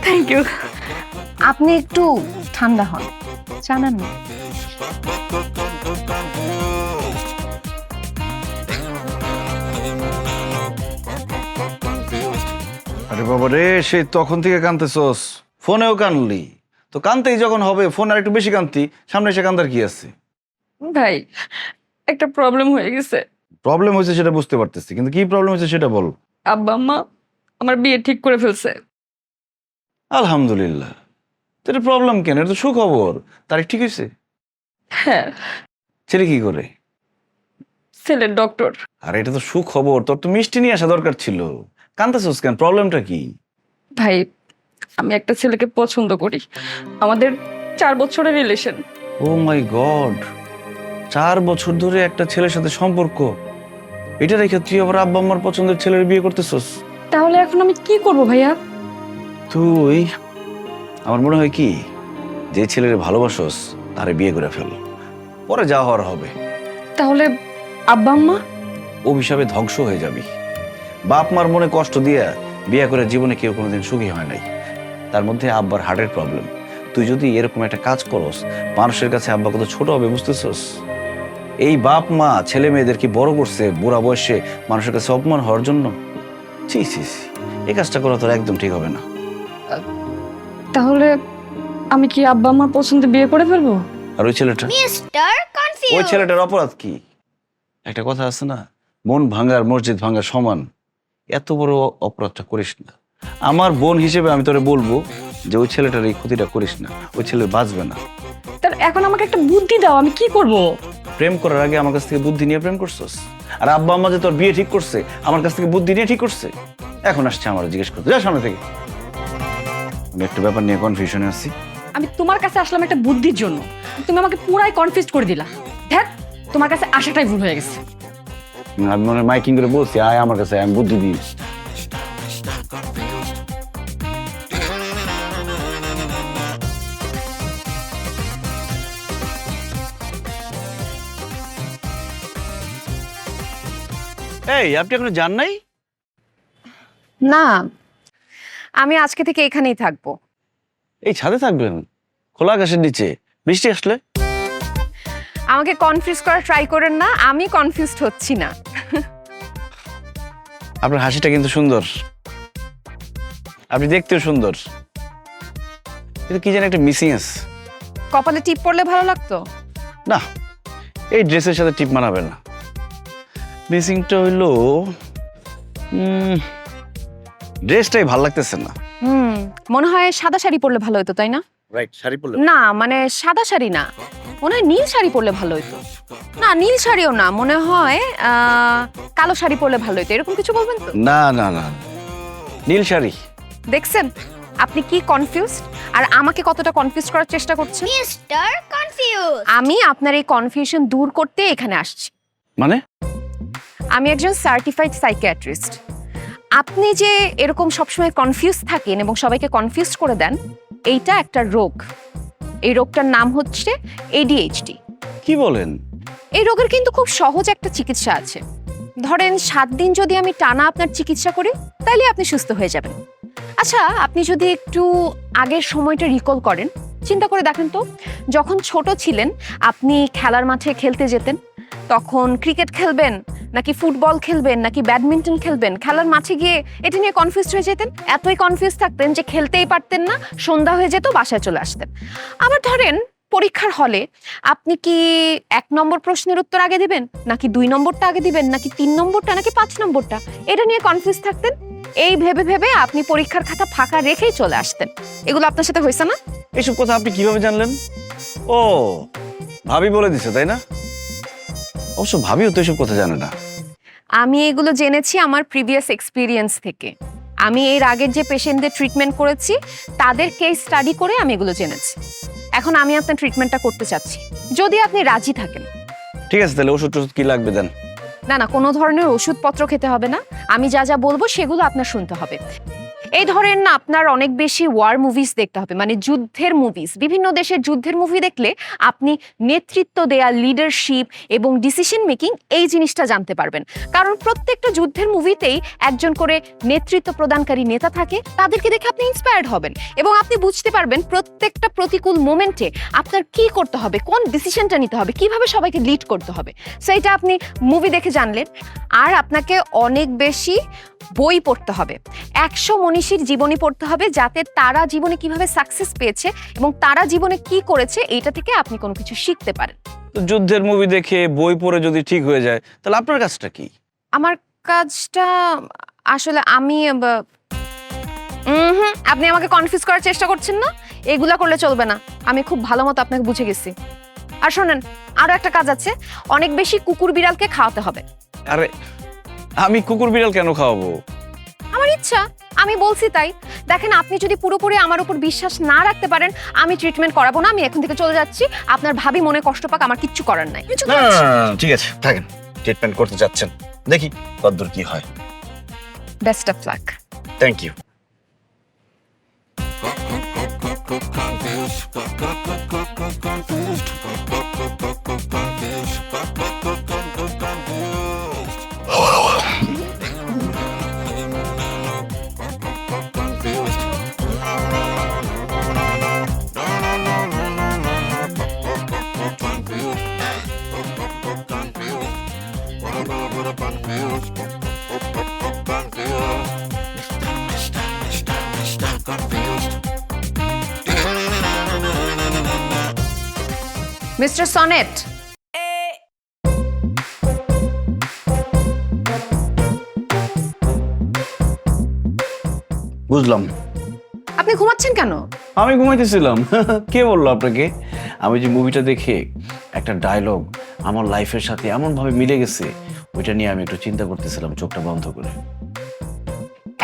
Thank you. আপনি একটু ঠান্ডা হন, জানান না। আরে বাবা রে, সেই তখন থেকে কানতেছস, ফোনেও কানলি, তো কানতেই যখন হবে ফোন আর একটু বেশি কানতি, সামনে এসে কান্দার কি আছে? ভাই একটা প্রবলেম হয়ে গেছে। প্রবলেম হয়েছে সেটা বুঝতে পারতেছি, কিন্তু কি প্রবলেম হয়েছে সেটা বল। আব্বা আম্মা আমার বিয়ে ঠিক করে ফেলছে। আলহামদুলিল্লাহ। তো এটা প্রবলেম কেন? এটা তো সুখবর। তারিখ ঠিক হয়েছে? হ্যাঁ, ছেলে কি করে? ছেলের ডক্টর। আর এটা তো সুখবর, তোর তো মিষ্টি নিয়ে আসা দরকার ছিল। কান্দাছস কেন? প্রবলেমটা কি? ভাই আমি একটা ছেলেকে পছন্দ করি, আমাদের 4 বছরের রিলেশন। ও মাই গড, 4 বছর ধরে একটা ছেলের সাথে সম্পর্ক, এটা রেখে তুই আবার আব্বা আম্মার পছন্দের ছেলের বিয়ে করতেছস? তাহলে এখন আমি কি করব ভাইয়া? তুই, আমার মনে হয় কি, যে ছেলের ভালোবাসস তারে বিয়ে করে ফেল, পরে যা হওয়ার হবে। তাহলে আব্বা আম্মা? অভিশাপে ধ্বংস হয়ে যাবি। বাপ মার মনে কষ্ট দিয়া বিয়ে করে জীবনে কেউ কোনোদিন সুখী হয় নাই। তার মধ্যে আব্বার হার্টের প্রবলেম। তুই যদি এরকম একটা কাজ করস, মানুষের কাছে আব্বা কত ছোট হবে বুঝতেছস? এই বাপ মা ছেলে মেয়েদেরকে বড় করছে বুড়া বয়সে মানুষের কাছে অপমান হওয়ার জন্য। ছি ছি ছি, এই কাজটা করা তোর একদম ঠিক হবে না। তাহলে আমি কি আব্বা আম্মার পছন্দে বিয়ে করে ফেলবো? আর ওই ছেলেটা, মিস্টার ওই কনফিউজ। ছেলেটার অপরাধ কি? একটা কথা আছে না, মন ভাঙার মসজিদ ভাঙা সমান। এত বড় অপরাধটা করিস না। আমার বোন হিসেবে আমি তোরে বলবো যে ওই ছেলেটার এই ক্ষতিটা করিস না, ওই ছেলে বাঁচবে না। তার এখন আমাকে একটা বুদ্ধি দাও, আমি কি করব? প্রেম করার আগে আমার কাছ থেকে বুদ্ধি নিয়ে প্রেম করছস? আর আব্বা আম্মা যে তোর বিয়ে ঠিক করছে আমার কাছ থেকে বুদ্ধি নিয়ে ঠিক করছে? এখন আসছে আমার জিজ্ঞেস করতে, যা সামনে থেকে। আমি একটা ব্যাপার নিয়ে কনফিউশনে আছি। আমি তোমার কাছে আসলাম একটা বুদ্ধির জন্য, তুমি আমাকে পুরাই কনফিউজ করে দিলা। দেখ তোমার কাছে আসাটাই ভুল হয়ে গেছে। আমি মনে হয় মাইকিং করে বলছি, আয় আমার কাছে, আমি বুদ্ধি দিই। এই, আপনি এখনো যান নাই? না, আমি আজকে থেকে এখানেই থাকবো। এই ছাদে থাকবেন? খোলা আকাশের নিচে বৃষ্টি আসলে? আমাকে কনফিউজ করা ট্রাই করেন না, আমি কনফিউজড হচ্ছি না। আপনার হাসিটা কিন্তু সুন্দর, আপনি দেখতেও সুন্দর, কিন্তু কি যেন একটা মিসিং আছে। কপালে টিপ পড়লে ভালো লাগতো। না, এই ড্রেসের সাথে টিপ মানাবে না। মিসিংটা হইলো ড্রেসটাই ভাল লাগতেছে না। মনে হয় সাদা শাড়ি পরলে ভালো হতো, তাই না? রাইট, শাড়ি পরলে না মানে সাদা শাড়ি না, মনে হয় নীল শাড়ি পরলে ভালো হতো। না নীল শাড়িও না, মনে হয় কালো শাড়ি পরলে ভালো হতো, এরকম কিছু বলবেন তো? না না না, নীল শাড়ি। দেখছেন আপনি কি কনফিউজড, আর আমাকে কতটা কনফিউজ করার চেষ্টা করছেন। Mister confuse. আমি আপনার এই কনফিউশন দূর করতে এখানে আসছি। মানে? আমি একজন সার্টিফাইড সাইকিয়াট্রিস্ট। আপনি যে এরকম সবসময় কনফিউজ থাকেন এবং সবাইকে কনফিউজ করে দেন, এইটা একটা রোগ। এই রোগটার নাম হচ্ছে ADHD। কি বলেন? এই রোগের কিন্তু খুব সহজ একটা চিকিৎসা আছে। ধরেন 7 দিন যদি আমি টানা আপনার চিকিৎসা করি, তাহলে আপনি সুস্থ হয়ে যাবেন। আচ্ছা, আপনি যদি একটু আগের সময়টা রিকল করেন, চিন্তা করে দেখেন তো, যখন ছোট ছিলেন আপনি খেলার মাঠে খেলতে যেতেন, তখন ক্রিকেট খেলবেন নাকি ফুটবল খেলবেন নাকি ব্যাডমিন্টন খেলবেন, খেলার মাঠে গিয়ে এটা নিয়ে কনফিউজ হয়ে যেতেন, এতই কনফিউজ থাকতেন যে খেলতেই পারতেন না, সন্ধ্যা হয়ে যেত, বাসায় চলে আসতেন। আবার ধরেন পরীক্ষার হলে আপনি কি 1 নম্বর প্রশ্নের উত্তর আগে দিবেন নাকি 2 নম্বরটা আগে দিবেন নাকি 3 নম্বরটা নাকি 5 নম্বরটা, এটা নিয়ে কনফিউজ থাকতেন। এই ভেবে ভেবে আপনি পরীক্ষার খাতা ফাঁকা রেখেই চলে আসতেন। এগুলো আপনার সাথে হয়েছে না? এইসব কথা আপনি কিভাবে জানলেন? ও, ভাবি বলে দিছে তাই না? অবশ্য ভাবিও তো এসব কথা জানে না। আমি এগুলো জেনেছি আমার প্রিভিয়াস এক্সপিরিয়েন্স থেকে। আমি এর আগের যে পেশেন্টদের ট্রিটমেন্ট করেছি তাদের কেস স্টাডি করে আমি এগুলো জেনেছি। এখন আমি আপনার ট্রিটমেন্টটা করতে চাচ্ছি, যদি আপনি রাজি থাকেন। ঠিক আছে, তাহলে ওষুধ টষুধ কি লাগবে দেন। না না, কোনো ধরনের ওষুধপত্র খেতে হবে না, আমি যা যা বলবো সেগুলো আপনার শুনতে হবে। এই ধরেন না, আপনার অনেক বেশি ওয়ার মুভিজ দেখতে হবে, মানে যুদ্ধের মুভিজ। বিভিন্ন দেশের যুদ্ধের মুভি দেখলে আপনি নেতৃত্ব দেয়া, লিডারশিপ এবং ডিসিশন মেকিং এই জিনিসটা জানতে পারবেন। কারণ প্রত্যেকটা যুদ্ধের মুভিতেই একজন করে নেতৃত্ব প্রদানকারী নেতা থাকে, তাদেরকে দেখে আপনি ইন্সপায়ার্ড হবেন এবং আপনি বুঝতে পারবেন প্রত্যেকটা প্রতিকূল মোমেন্টে আপনার কি করতে হবে, কোন ডিসিশনটা নিতে হবে, কিভাবে সবাইকে লিড করতে হবে। সো এটা আপনি মুভি দেখে জানলেন। আর আপনাকে অনেক বেশি বই পড়তে হবে, 100 মনীষীর জীবনী পড়তে হবে, যাতে তারা জীবনে কিভাবে সাকসেস পেয়েছে এবং তারা জীবনে কি করেছে এইটা থেকে আপনি কোনো কিছু শিখতে পারেন। তো যুদ্ধের মুভি দেখে বই পড়ে যদি ঠিক হয়ে যায়, তাহলে আপনার কাজটা কি? আমার কাজটা আসলে আমি আপনি আমাকে কনফিউজ করার চেষ্টা করছেন না, এগুলা করলে চলবে না। আমি খুব ভালো মতো আপনাকে বুঝে গেছি। আর শোনেন, আরো একটা কাজ আছে, অনেক বেশি কুকুর বিড়ালকে খাওয়াতে হবে। আরে আমি কুকুর বিড়াল কেন খাওয়াবো? আমার ইচ্ছা, আমি বলছি তাই। দেখেন, আপনি যদি পুরোপুরি আমার উপর বিশ্বাস না রাখতে পারেন, আমি ট্রিটমেন্ট করাবো না, আমি এখন থেকে চলে যাচ্ছি। আপনার ভাবি মনে কষ্ট পাক, আমার কিচ্ছু করার নাই। আমি চলে যাচ্ছি। ঠিক আছে, থাকেন। ট্রিটমেন্ট করতে যাচ্ছেন, দেখি কতদূর কি হয়। Best of luck. Thank you. Mister Sonnet, বুঝলাম। আপনি ঘুমাচ্ছেন কেন? আমি ঘুমাইতেছিলাম। কে বললো আপনাকে? আমি যে মুভিটা দেখে একটা ডায়লগ আমার লাইফের সাথে এমন ভাবে মিলে গেছে, ওইটা নিয়ে আমি একটু চিন্তা করতেছিলাম চোখটা বন্ধ করে।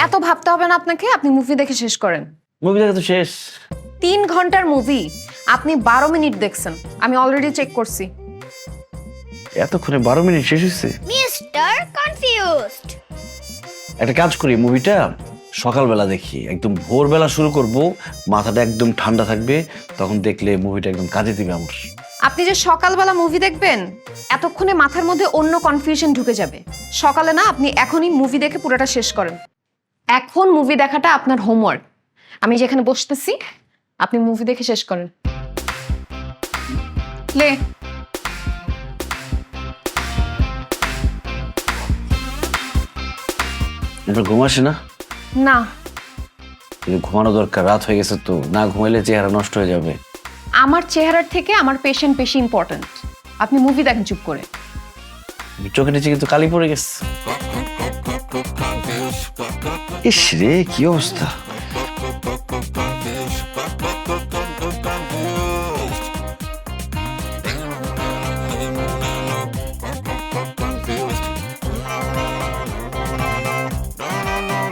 এত ভাবতে হবে না আপনাকে, আপনি মুভি দেখে শেষ করেন। মুভি দেখা তো শেষ। 3 ঘন্টার মুভি, আপনি 12 মিনিট দেখছেন। আমি অলরেডি চেক করছি। এতক্ষণে 12 মিনিট শেষ হয়েছে? Mr. Confused. একটা কাজ করি, মুভিটা সকালবেলা দেখি, একদম ভোরবেলা শুরু করব, মাথাটা একদম ঠান্ডা থাকবে, তখন দেখলে মুভিটা একদম কাজে দিবে আমার। আপনি যে সকালবেলা মুভি দেখবেন, এতক্ষণে মাথার মধ্যে অন্য কনফিউশন ঢুকে যাবে। সকালে না, আপনি এখনই মুভি দেখে পুরোটা শেষ করেন। এখন মুভি দেখাটা আপনার হোমওয়ার্ক। আমি যেখানে বসতেছি, আপনি মুভি দেখে শেষ করেন। লে, আপনার ঘুম আসে না? না, কিন্তু ঘুমানো দরকার, রাত হয়ে গেছে তো, না ঘুমাইলে চেহারা নষ্ট হয়ে যাবে। আমার চেহারার থেকে আমার পেশেন্ট বেশি ইম্পর্ট্যান্ট। আপনি মুভি দেখেন চুপ করে। চোখের নিচে কিন্তু কালি পড়ে গেছে। ইস রে, কি অবস্থা!